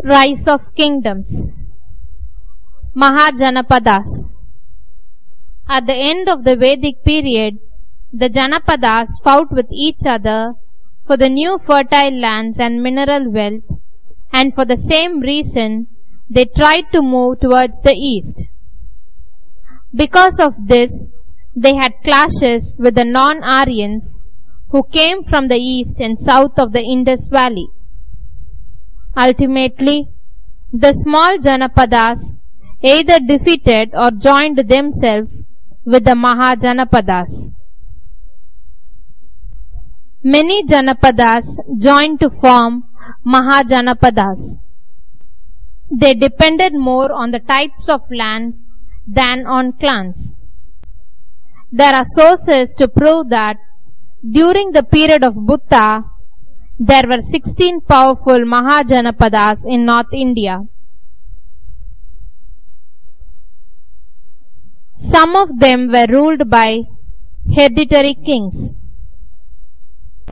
Rise of kingdoms. Mahajanapadas. At the end of the Vedic period, the Janapadas fought with each other for the new fertile lands and mineral wealth, and for the same reason they tried to move towards the east. Because of this, they had clashes with the non-Aryans who came from the east and south of the Indus Valley. Ultimately, the small Janapadas either defeated or joined themselves with the Mahajanapadas. Many Janapadas joined to form Mahajanapadas. They depended more on the types of lands than on clans. There are sources to prove that during the period of Buddha, there were 16 powerful Mahajanapadas in North India. Some of them were ruled by hereditary kings.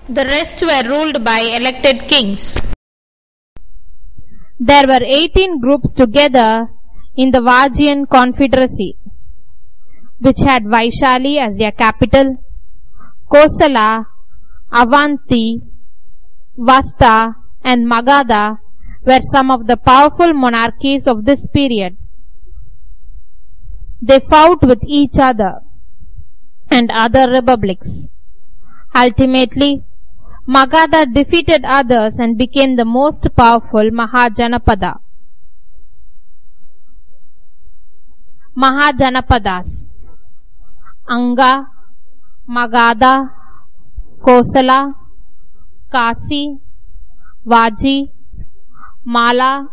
The rest were ruled by elected kings. There were 18 groups together in the Vajjian Confederacy, which had Vaishali as their capital. Kosala, Avanti, Vasta and Magadha were some of the powerful monarchies of this period. They fought with each other and other republics. Ultimately, Magadha defeated others and became the most powerful Mahajanapada. Mahajanapadas: Anga, Magadha, Kosala, Kasi, Vajji, Mala,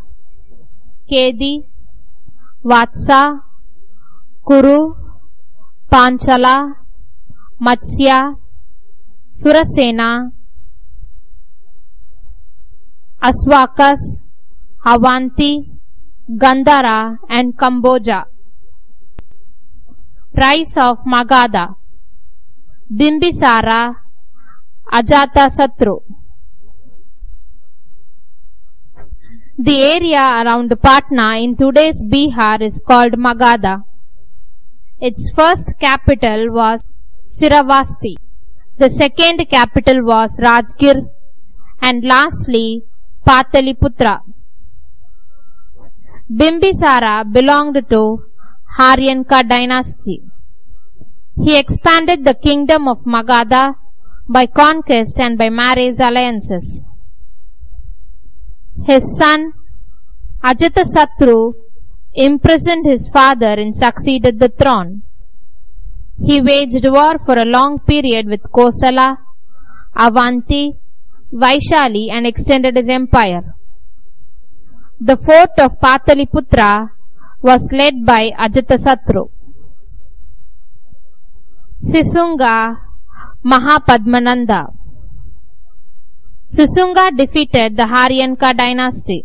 Kedi, Vatsa, Kuru, Panchala, Matsya, Surasena, Asvakas, Avanti, Gandhara and Kamboja. Rise of Magadha: Bimbisara, Ajatasattu. The area around Patna in today's Bihar is called Magadha. Its first capital was Siravasti. The second capital was Rajgir, and lastly Pataliputra. Bimbisara belonged to Haryanka dynasty. He expanded the kingdom of Magadha by conquest and by marriage alliances. His son Ajatasattu imprisoned his father and succeeded the throne. He waged war for a long period with Kosala, Avanti, Vaishali and extended his empire. The fort of Pataliputra was led by Ajatasattu. Sisunga, Mahapadmananda. Sisunga defeated the Haryanka dynasty.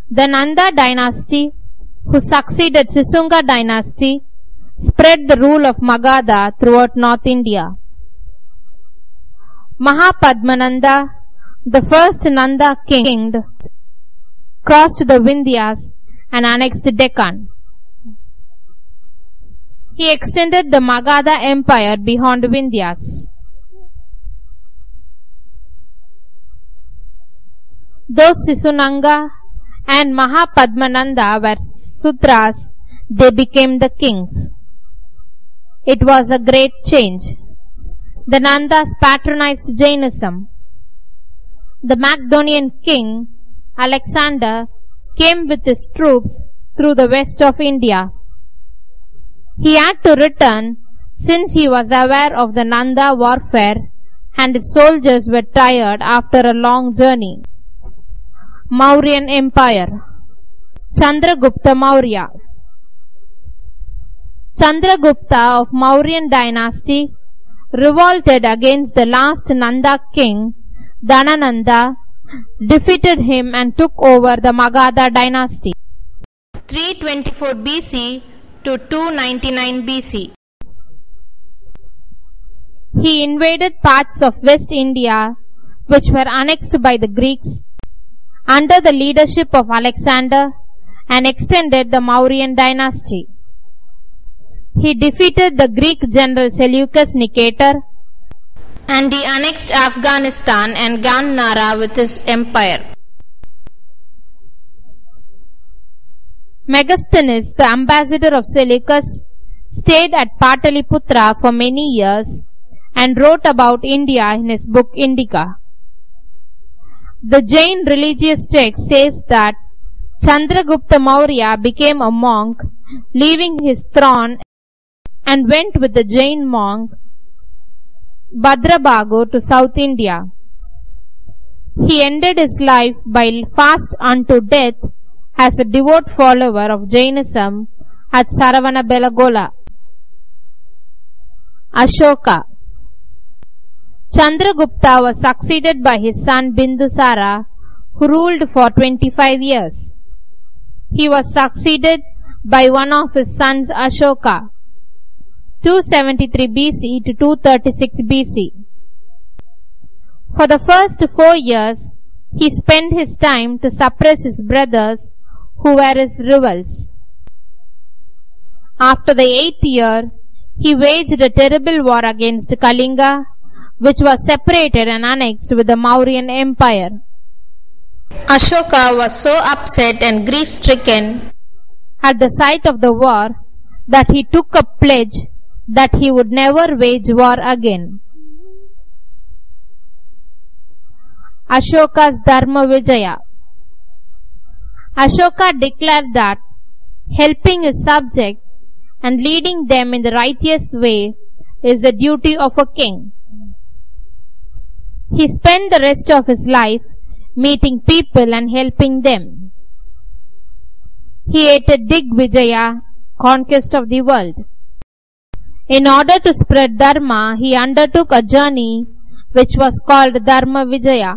The Nanda dynasty, who succeeded Sisunga dynasty, spread the rule of Magadha throughout North India. Mahapadmananda, the first Nanda king, crossed the Vindhyas and annexed Deccan. He extended the Magadha empire beyond Vindhyas. Though Sisunanga and Mahapadmananda were Sudras, they became the kings. It was a great change. The Nandas patronized Jainism. The Macedonian king, Alexander, came with his troops through the west of India. He had to return since he was aware of the Nanda warfare and his soldiers were tired after a long journey. Mauryan Empire. Chandragupta Maurya. Chandragupta of Mauryan dynasty revolted against the last Nanda king, Dhanananda, defeated him and took over the Magadha dynasty. 324 BC to 299 BC. He invaded parts of West India which were annexed by the Greeks under the leadership of Alexander and extended the Mauryan dynasty. He defeated the Greek general Seleucus Nicator and he annexed Afghanistan and Gandhara with his empire. Megasthenes, the ambassador of Seleucus, stayed at Pataliputra for many years and wrote about India in his book Indica. The Jain religious text says that Chandragupta Maurya became a monk, leaving his throne and went with the Jain monk Bhadrabhagu to South India. He ended his life by fast unto death as a devout follower of Jainism at Saravanabelagola. Ashoka. Chandragupta was succeeded by his son Bindusara, who ruled for 25 years. He was succeeded by one of his sons Ashoka, 273 BC to 236 BC. For the first 4 years, he spent his time to suppress his brothers who were his rivals. After the 8th year, he waged a terrible war against Kalinga, which was separated and annexed with the Mauryan Empire. Ashoka was so upset and grief-stricken at the sight of the war that he took a pledge that he would never wage war again. Ashoka's Dharma Vijaya. Ashoka declared that helping his subject and leading them in the righteous way is the duty of a king. He spent the rest of his life meeting people and helping them. He ate a Digvijaya, conquest of the world. In order to spread Dharma, he undertook a journey which was called Dharma Vijaya.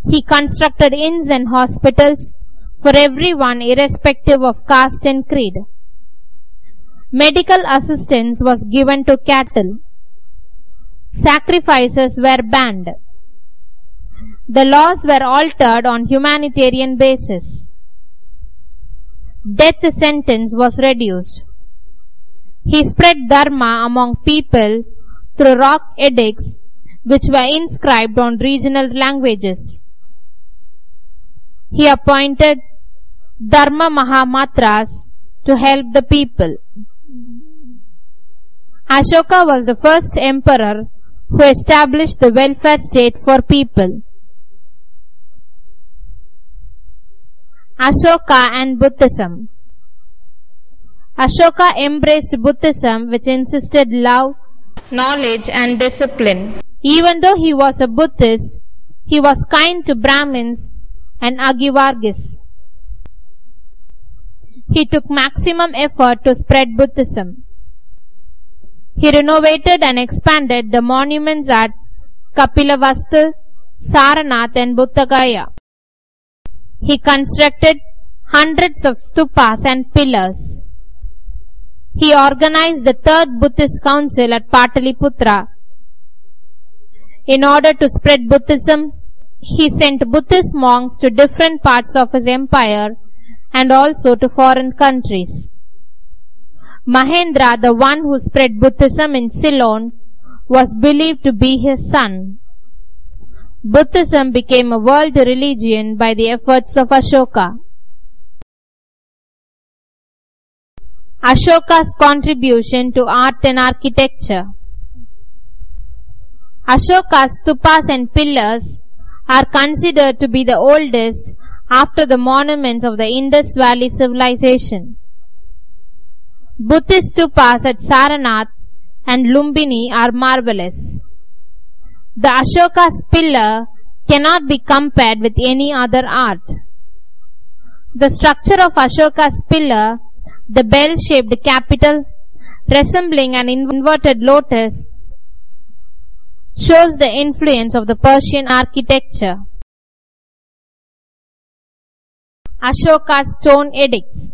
He constructed inns and hospitals for everyone irrespective of caste and creed. Medical assistance was given to cattle. Sacrifices were banned. The laws were altered on humanitarian basis. Death sentence was reduced. He spread Dharma among people through rock edicts which were inscribed on regional languages. He appointed Dharma Mahamatras to help the people. Ashoka was the first emperor who established the welfare state for people. Ashoka and Buddhism. Ashoka embraced Buddhism, which insisted love, knowledge and discipline. Even though he was a Buddhist, he was kind to Brahmins and Agivargis. He took maximum effort to spread Buddhism. He renovated and expanded the monuments at Kapilavastu, Saranath and Buddhagaya. He constructed hundreds of stupas and pillars. He organized the third Buddhist council at Pataliputra. In order to spread Buddhism, he sent Buddhist monks to different parts of his empire and also to foreign countries. Mahendra, the one who spread Buddhism in Ceylon, was believed to be his son. Buddhism became a world religion by the efforts of Ashoka. Ashoka's contribution to art and architecture. Ashoka's stupas and pillars are considered to be the oldest after the monuments of the Indus Valley civilization. Buddhist stupas at Saranath and Lumbini are marvelous. The Ashoka's pillar cannot be compared with any other art. The structure of Ashoka's pillar, the bell-shaped capital resembling an inverted lotus, shows the influence of the Persian architecture. Ashoka's stone edicts.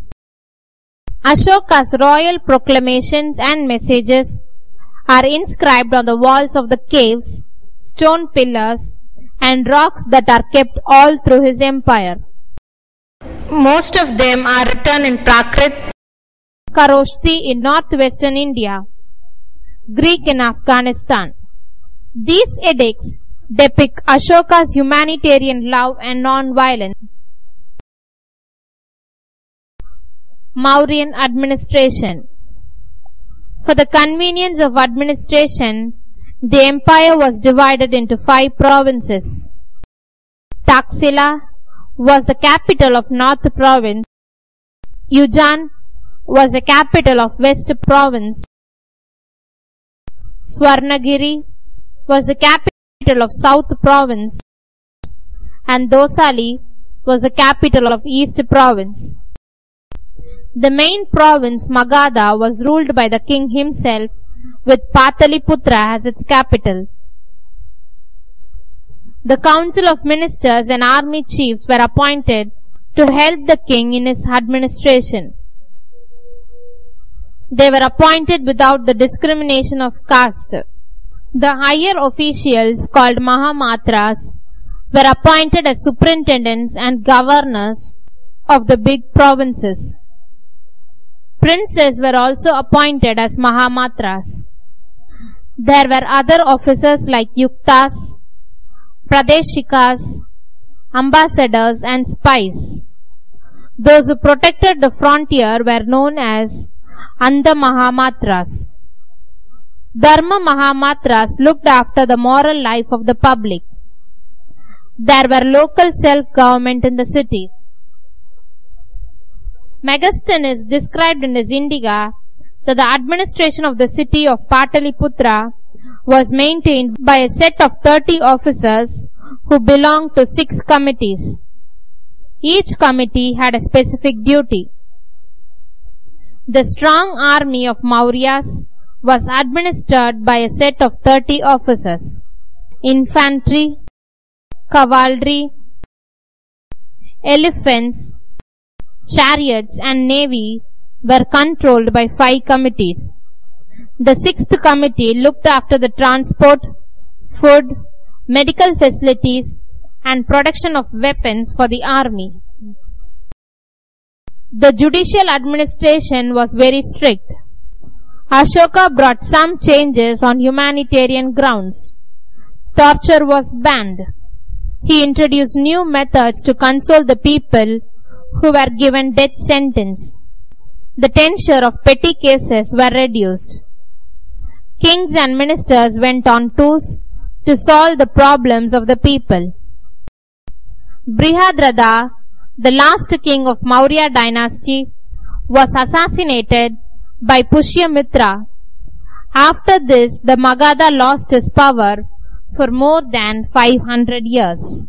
Ashoka's royal proclamations and messages are inscribed on the walls of the caves, stone pillars and rocks that are kept all through his empire. Most of them are written in Prakrit, Kharoshthi in northwestern India, Greek in Afghanistan. These edicts depict Ashoka's humanitarian love and non-violence. Mauryan administration. For the convenience of administration, the empire was divided into 5 provinces. Taxila was the capital of North Province. Ujjain was the capital of West Province. Swarnagiri was the capital of South Province. And Dosali was the capital of East Province. The main province, Magadha, was ruled by the king himself, with Pataliputra as its capital. The council of ministers and army chiefs were appointed to help the king in his administration. They were appointed without the discrimination of caste. The higher officials, called Mahamatras, were appointed as superintendents and governors of the big provinces. Princes were also appointed as Mahamatras. There were other officers like Yuktas, Pradeshikas, ambassadors and spies. Those who protected the frontier were known as Andha Mahamatras. Dharma Mahamatras looked after the moral life of the public. There were local self-government in the cities. Megasthenes described in his Indiga that the administration of the city of Pataliputra was maintained by a set of 30 officers who belonged to 6 committees. Each committee had a specific duty. The strong army of Mauryas was administered by a set of 30 officers. Infantry, cavalry, elephants, chariots and navy were controlled by 5 committees. The 6th committee looked after the transport, food, medical facilities and production of weapons for the army. The judicial administration was very strict. Ashoka brought some changes on humanitarian grounds. Torture was banned. He introduced new methods to console the people who were given death sentence. The tensure of petty cases were reduced. Kings and ministers went on tours to solve the problems of the people. Brihadratha, the last king of Maurya dynasty, was assassinated by Pushyamitra. After this, the Magadha lost its power for more than 500 years.